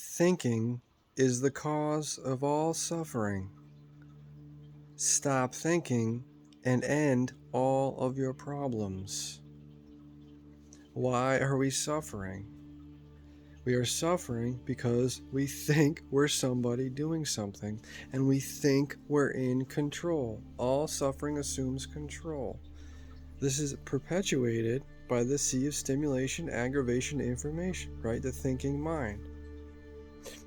Thinking is the cause of all suffering. Stop thinking and end all of your problems. Why are we suffering? We are suffering because we think we're somebody doing something, and we think we're in control. All suffering assumes control. This is perpetuated by the sea of stimulation, aggravation, information, right? The thinking mind.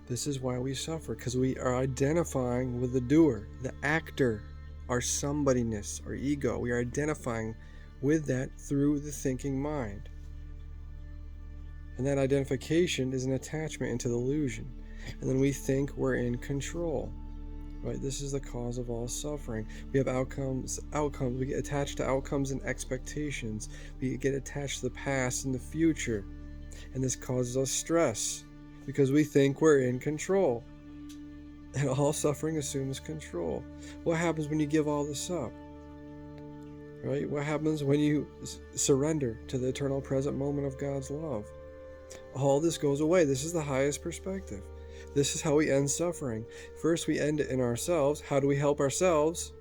This is why we suffer, because we are identifying with the doer, the actor, our somebodyness, our ego. We are identifying with that through the thinking mind. And that identification is an attachment into the illusion. And then we think we're in control. Right? This is the cause of all suffering. We have outcomes. We get attached to outcomes and expectations. We get attached to the past and the future. And this causes us stress because we think we're in control. And all suffering assumes control. What happens when you give all this up? Right? What happens when you surrender to the eternal present moment of God's love? All this goes away. This is the highest perspective. This is how we end suffering. First, we end it in ourselves. How do we help ourselves?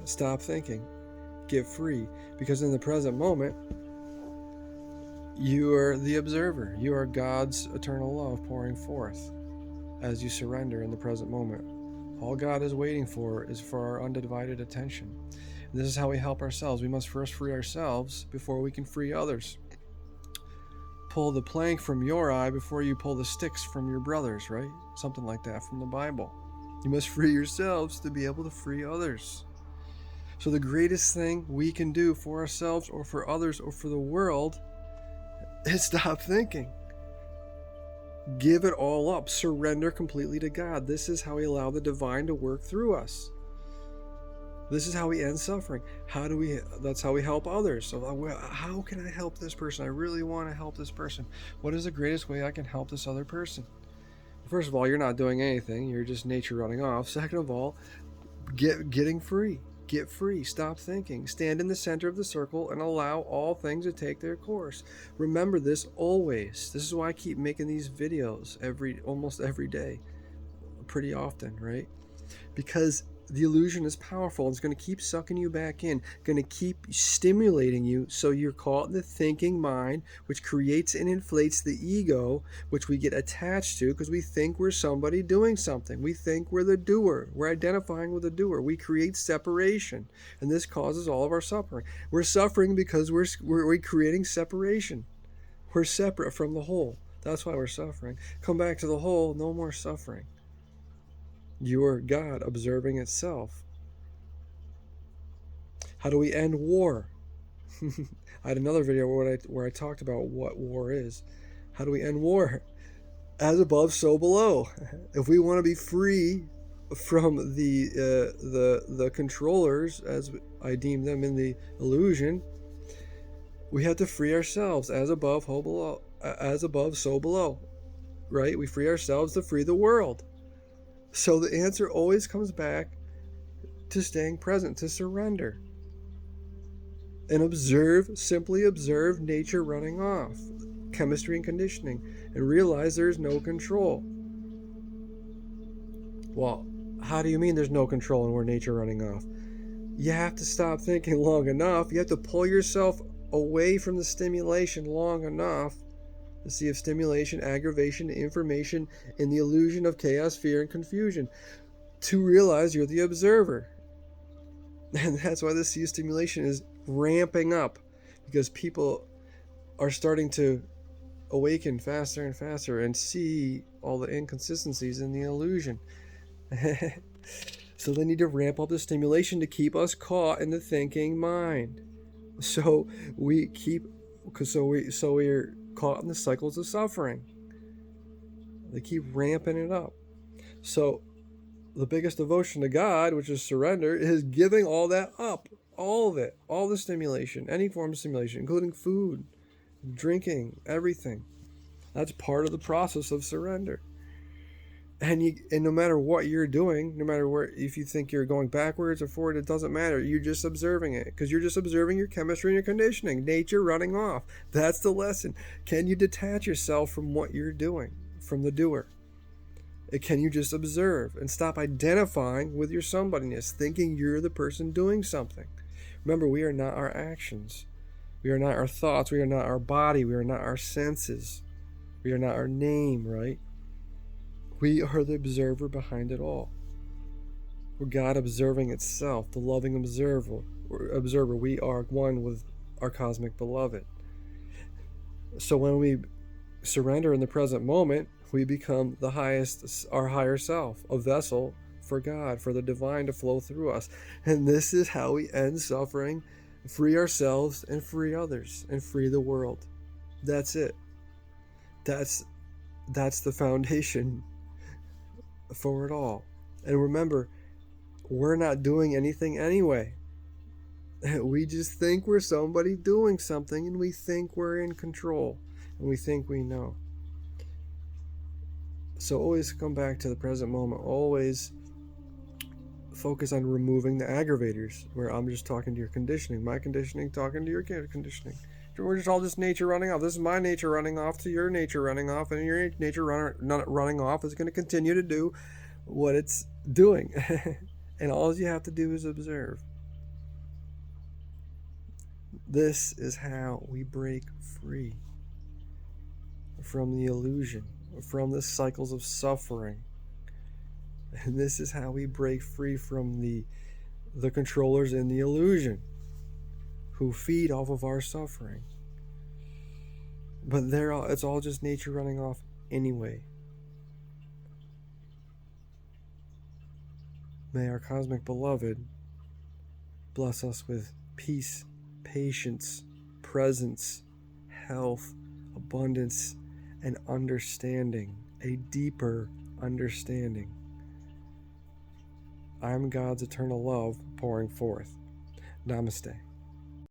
Stop thinking. Get free. Because in the present moment, you are the observer. You are God's eternal love pouring forth as you surrender in the present moment. All God is waiting for is for our undivided attention. And this is how we help ourselves. We must first free ourselves before we can free others. Pull the plank from your eye before you pull the sticks from your brother's, right? Something like that from the Bible. You must free yourselves to be able to free others. So the greatest thing we can do for ourselves or for others or for the world is stop thinking. Give it all up. Surrender completely to God. This is how we allow the divine to work through us. This is how we end suffering. That's how we help others. So how can I help this person? I really want to help this person. What is the greatest way I can help this other person? First of all, you're not doing anything. You're just nature running off. Second of all, getting free. Get free. Stop thinking. Stand in the center of the circle and allow all things to take their course. Remember this always. This is why I keep making these videos almost every day. Pretty often, right? Because the illusion is powerful. It's going to keep sucking you back in, going to keep stimulating you so you're caught in the thinking mind, which creates and inflates the ego, which we get attached to because we think we're somebody doing something. We think we're the doer. We're identifying with the doer. We create separation, and this causes all of our suffering. We're suffering because we're creating separation. We're separate from the whole. That's why we're suffering. Come back to the whole, no more suffering. You're God observing itself. How do we end war? I had another video where I talked about what war is. How do we end war? As above, so below. If we want to be free from the controllers, as I deem them in the illusion, we have to free ourselves. As above, so below. As above, so below. Right? We free ourselves to free the world. So the answer always comes back to staying present, to surrender. And simply observe nature running off, chemistry and conditioning, and realize there's no control. Well, how do you mean there's no control and we're nature running off? You have to stop thinking long enough. You have to pull yourself away from the stimulation long enough. The sea of stimulation, aggravation, information, and the illusion of chaos, fear, and confusion, to realize you're the observer. And that's why the sea of stimulation is ramping up, because people are starting to awaken faster and faster and see all the inconsistencies in the illusion. So they need to ramp up the stimulation to keep us caught in the thinking mind. So we're caught in the cycles of suffering. They keep ramping it up. So the biggest devotion to God, which is surrender, is giving all that up. All of it. All the stimulation. Any form of stimulation, including food, drinking, everything. That's part of the process of surrender. And no matter what you're doing, no matter if you think you're going backwards or forward, it doesn't matter. You're just observing it, because you're just observing your chemistry and your conditioning, nature running off. That's the lesson. Can you detach yourself from what you're doing? from the doer? Can you just observe and stop identifying with your somebodyness, thinking you're the person doing something? Remember, we are not our actions. We are not our thoughts. We are not our body. We are not our senses. We are not our name, right? We are the observer behind it all. We're God observing itself, the loving observer. We are one with our cosmic beloved. So when we surrender in the present moment, we become the highest, our higher self, a vessel for God, for the divine to flow through us. And this is how we end suffering, free ourselves and free others and free the world. That's it. That's the foundation for it all. And remember, we're not doing anything anyway. We just think we're somebody doing something, and we think we're in control, and we think we know. So always come back to the present moment. Always focus on removing the aggravators, where I'm just talking to your conditioning, my conditioning talking to your conditioning. We're just all just nature running off. This is my nature running off to your nature running off, and your nature running off is going to continue to do what it's doing. And all you have to do is observe. This is how we break free from the illusion, from the cycles of suffering. And this is how we break free from the controllers in the illusion who feed off of our suffering. But it's all just nature running off anyway. May our cosmic beloved bless us with peace, patience, presence, health, abundance, and understanding, a deeper understanding. I'm God's eternal love pouring forth. Namaste.